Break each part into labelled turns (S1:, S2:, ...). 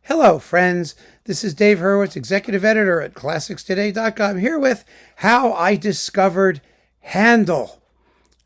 S1: Hello, friends. This is Dave Hurwitz, executive editor at ClassicsToday.com, here with How I Discovered Handel.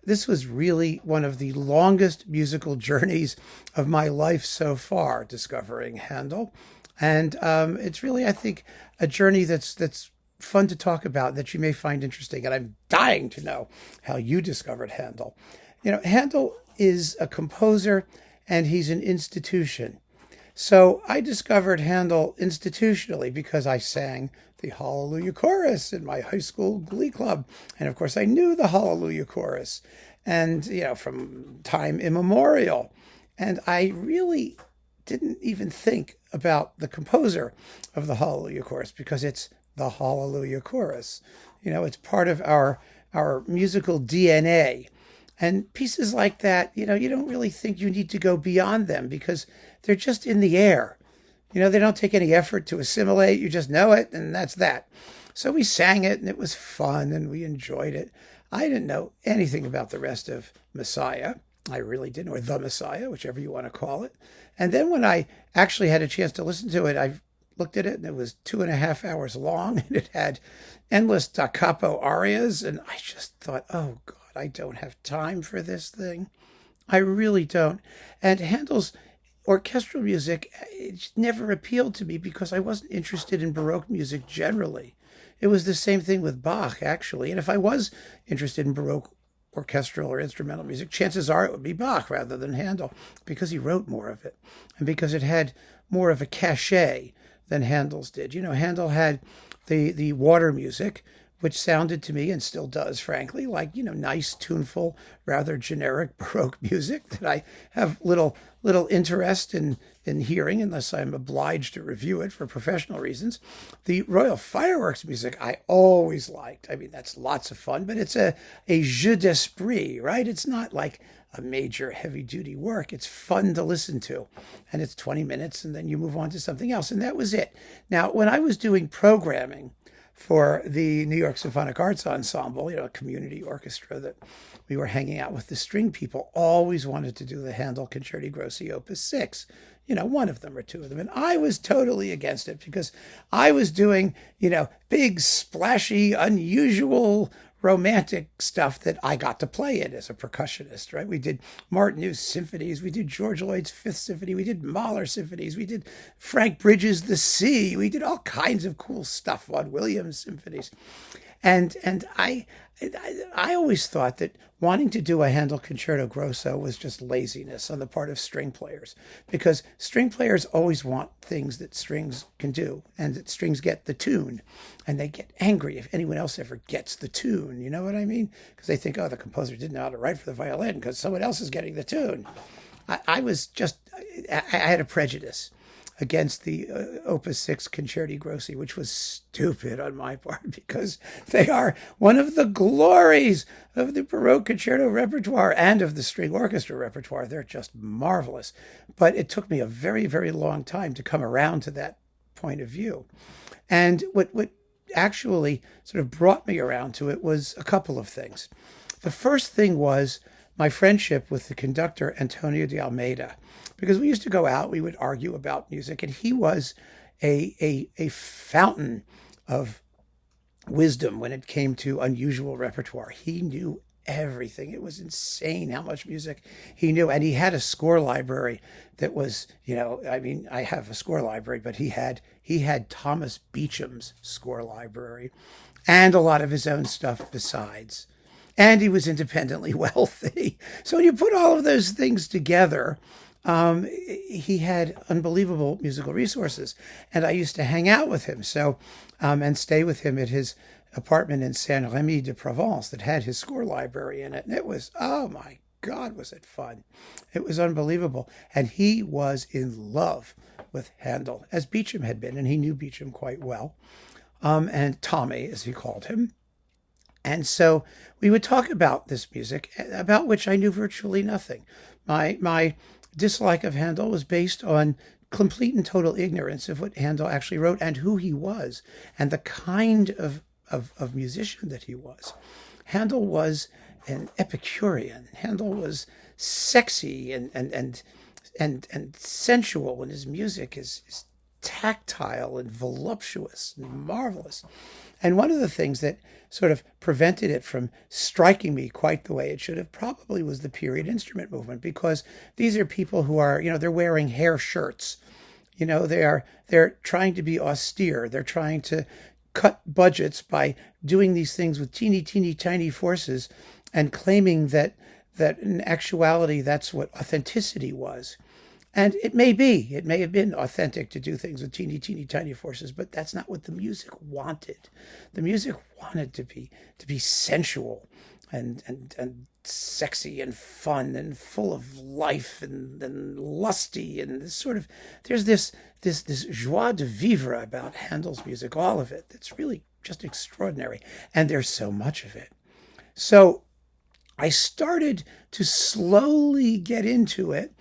S1: This was really one of the longest musical journeys of my life so far, discovering Handel. And it's really, I think, a journey that's fun to talk about, that you may find interesting. And I'm dying to know how you discovered Handel. You know, Handel is a composer and he's an institution. So I discovered Handel institutionally because I sang the Hallelujah Chorus in my high school glee club. And of course, I knew the Hallelujah Chorus and, from time immemorial. And I really didn't even think about the composer of the Hallelujah Chorus because it's the Hallelujah Chorus. It's part of our musical DNA. And pieces like that, you don't really think you need to go beyond them because they're just in the air. They don't take any effort to assimilate. You just know it, and that's that. So we sang it, and it was fun, and we enjoyed it. I didn't know anything about the rest of Messiah. I really didn't, or the Messiah, whichever you want to call it. And then when I actually had a chance to listen to it, I looked at it, and it was 2.5 hours long, and it had endless da capo arias, and I just thought, oh, God, I don't have time for this thing. I really don't. And Handel's orchestral music, it never appealed to me because I wasn't interested in Baroque music generally. It was the same thing with Bach, actually. And if I was interested in Baroque orchestral or instrumental music, chances are it would be Bach rather than Handel because he wrote more of it and because it had more of a cachet than Handel's did. Handel had the water music, which sounded to me, and still does, frankly, like, nice, tuneful, rather generic Baroque music that I have little interest in hearing unless I'm obliged to review it for professional reasons. The Royal Fireworks music I always liked. I mean, that's lots of fun, but it's a jeu d'esprit, right? It's not like a major heavy-duty work. It's fun to listen to, and it's 20 minutes, and then you move on to something else, and that was it. Now, when I was doing programming for the New York Symphonic Arts Ensemble, a community orchestra that we were hanging out with, the string people always wanted to do the Handel Concerti Grossi Opus 6, one of them or two of them. And I was totally against it because I was doing, big, splashy, unusual, romantic stuff that I got to play in as a percussionist, right? We did Martineau's symphonies, we did George Lloyd's Fifth Symphony, we did Mahler symphonies, we did Frank Bridges' The Sea, we did all kinds of cool stuff on Williams symphonies. And I always thought that wanting to do a Handel Concerto Grosso was just laziness on the part of string players, because string players always want things that strings can do, and that strings get the tune, and they get angry if anyone else ever gets the tune. You know what I mean? Because they think, oh, the composer didn't know how to write for the violin because someone else is getting the tune. I had a prejudice against the Opus 6 Concerti Grossi, which was stupid on my part because they are one of the glories of the Baroque concerto repertoire and of the string orchestra repertoire. They're just marvelous. But it took me a very, very long time to come around to that point of view. And what actually sort of brought me around to it was a couple of things. The first thing was my friendship with the conductor Antonio de Almeida, because we used to go out, we would argue about music, and he was a fountain of wisdom when it came to unusual repertoire. He knew everything. It was insane how much music he knew. And he had a score library that was, I have a score library, but he had Thomas Beecham's score library and a lot of his own stuff besides. And he was independently wealthy. So when you put all of those things together, he had unbelievable musical resources. And I used to hang out with him and stay with him at his apartment in Saint-Rémy-de-Provence that had his score library in it. And it was, oh my God, was it fun. It was unbelievable. And he was in love with Handel, as Beecham had been, and he knew Beecham quite well. And Tommy, as he called him. And so we would talk about this music, about which I knew virtually nothing. My dislike of Handel was based on complete and total ignorance of what Handel actually wrote and who he was and the kind of musician that he was. Handel was an Epicurean. Handel was sexy and sensual, and his music is tactile and voluptuous and marvelous. And one of the things that sort of prevented it from striking me quite the way it should have probably was the period instrument movement, because these are people who are, they're wearing hair shirts. They're trying to be austere. They're trying to cut budgets by doing these things with teeny, teeny, tiny forces and claiming that in actuality that's what authenticity was. And it may have been authentic to do things with teeny, teeny, tiny forces, but that's not what the music wanted. The music wanted to be sensual and sexy and fun and full of life and lusty and there's this joie de vivre about Handel's music, all of it. That's really just extraordinary. And there's so much of it. So I started to slowly get into it,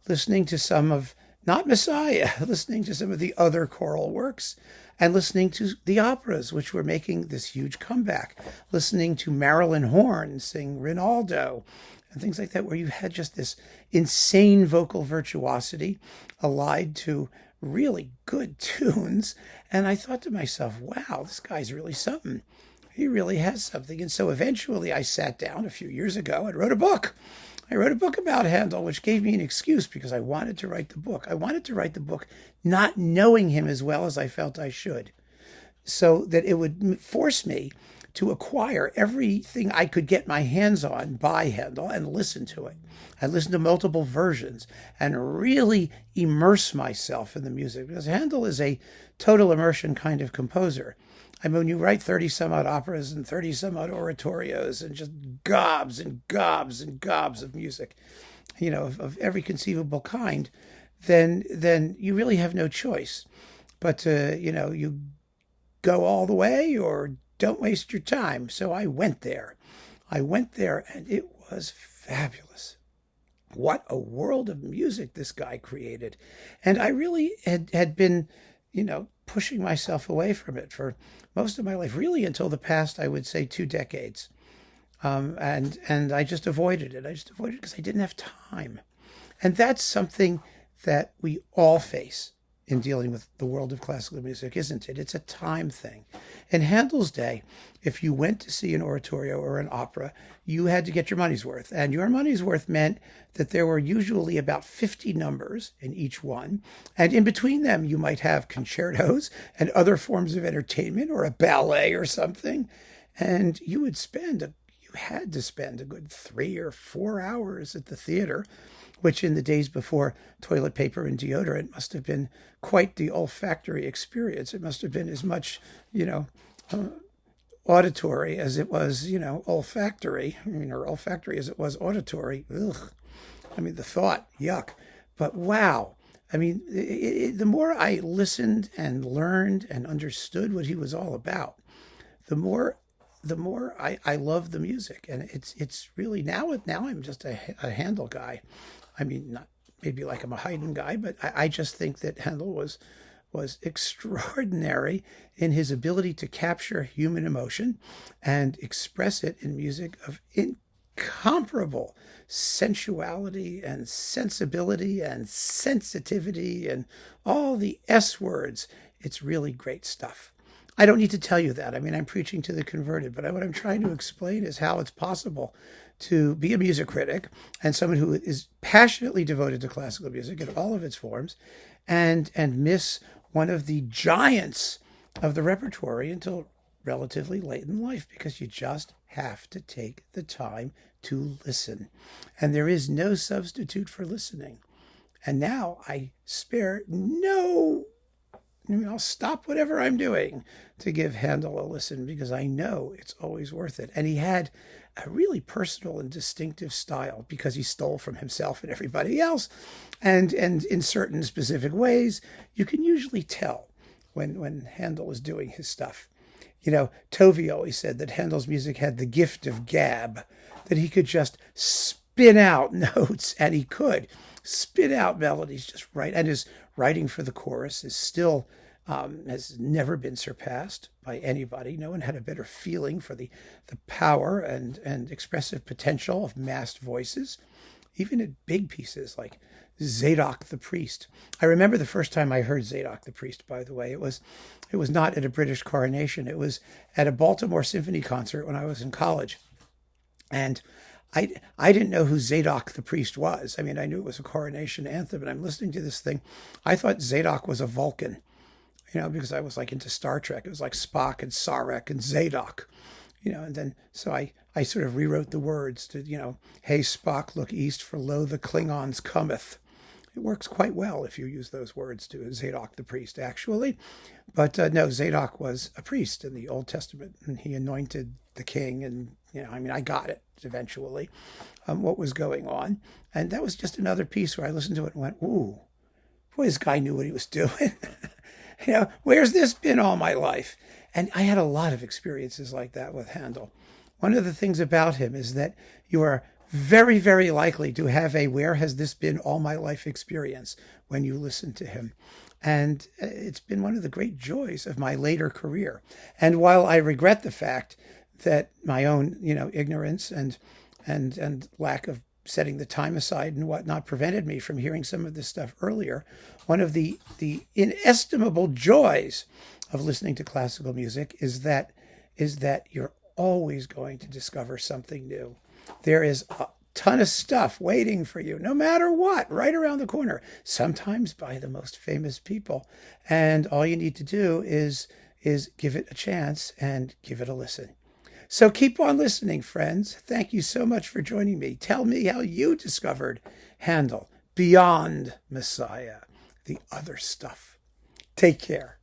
S1: listening to some of, not Messiah, listening to some of the other choral works, and listening to the operas, which were making this huge comeback, listening to Marilyn Horne sing Rinaldo, and things like that, where you had just this insane vocal virtuosity allied to really good tunes. And I thought to myself, wow, this guy's really something. He really has something. And so eventually I sat down a few years ago and wrote a book. I wrote a book about Handel, which gave me an excuse because I wanted to write the book. I wanted to write the book not knowing him as well as I felt I should, so that it would force me to acquire everything I could get my hands on by Handel and listen to it. I listened to multiple versions and really immerse myself in the music, because Handel is a total immersion kind of composer. I mean, when you write 30 some odd operas and 30 some odd oratorios and just gobs and gobs and gobs of music, of every conceivable kind, then you really have no choice but to, you go all the way or don't waste your time. So I went there. And it was fabulous. What a world of music this guy created. And I really had been, pushing myself away from it for most of my life, really until the past, I would say, 2 decades. And I just avoided it. I just avoided it because I didn't have time. And that's something that we all face in dealing with the world of classical music, isn't it? It's a time thing. In Handel's day, if you went to see an oratorio or an opera, you had to get your money's worth. And your money's worth meant that there were usually about 50 numbers in each one. And in between them, you might have concertos and other forms of entertainment or a ballet or something. And you had to spend a good 3 or 4 hours at the theater, which in the days before toilet paper and deodorant must have been quite the olfactory experience. It must have been as much, auditory as it was, olfactory. Or olfactory as it was auditory. Ugh. The thought, yuck. But wow. The more I listened and learned and understood what he was all about, the more I love the music. And it's really, now I'm just a Handel guy. Not maybe like I'm a Haydn guy, but I just think that Handel was extraordinary in his ability to capture human emotion and express it in music of incomparable sensuality and sensibility and sensitivity and all the S words. It's really great stuff. I don't need to tell you that. I'm preaching to the converted, but what I'm trying to explain is how it's possible to be a music critic and someone who is passionately devoted to classical music in all of its forms and miss one of the giants of the repertory until relatively late in life, because you just have to take the time to listen. And there is no substitute for listening. And now I spare I'll stop whatever I'm doing to give Handel a listen, because I know it's always worth it. And he had a really personal and distinctive style, because he stole from himself and everybody else. And in certain specific ways, you can usually tell when Handel was doing his stuff. Tovey always said that Handel's music had the gift of gab, that he could just spin out notes, and he could spit out melodies just right. And his writing for the chorus is still has never been surpassed by anybody. No one had a better feeling for the power and expressive potential of massed voices. even at big pieces like Zadok the Priest. I remember the first time I heard Zadok the Priest, by the way. It was not at a British coronation. It was at a Baltimore Symphony concert when I was in college. And I didn't know who Zadok the Priest was. I mean, I knew it was a coronation anthem, and I'm listening to this thing. I thought Zadok was a Vulcan, because I was like into Star Trek. It was like Spock and Sarek and Zadok, and then so I sort of rewrote the words to, hey, Spock, look east, for lo, the Klingons cometh. It works quite well if you use those words to Zadok the Priest, actually. But no, Zadok was a priest in the Old Testament, and he anointed the king. And, I got it eventually, what was going on. And that was just another piece where I listened to it and went, ooh, boy, this guy knew what he was doing. Where's this been all my life? And I had a lot of experiences like that with Handel. One of the things about him is that you are very, very likely to have a where has this been all my life experience when you listen to him. And it's been one of the great joys of my later career. And while I regret the fact that my own, ignorance and lack of setting the time aside and whatnot prevented me from hearing some of this stuff earlier, one of the inestimable joys of listening to classical music is that you're always going to discover something new. There is a ton of stuff waiting for you, no matter what, right around the corner, sometimes by the most famous people. And all you need to do is give it a chance and give it a listen. So keep on listening, friends. Thank you so much for joining me. Tell me how you discovered Handel beyond Messiah, the other stuff. Take care.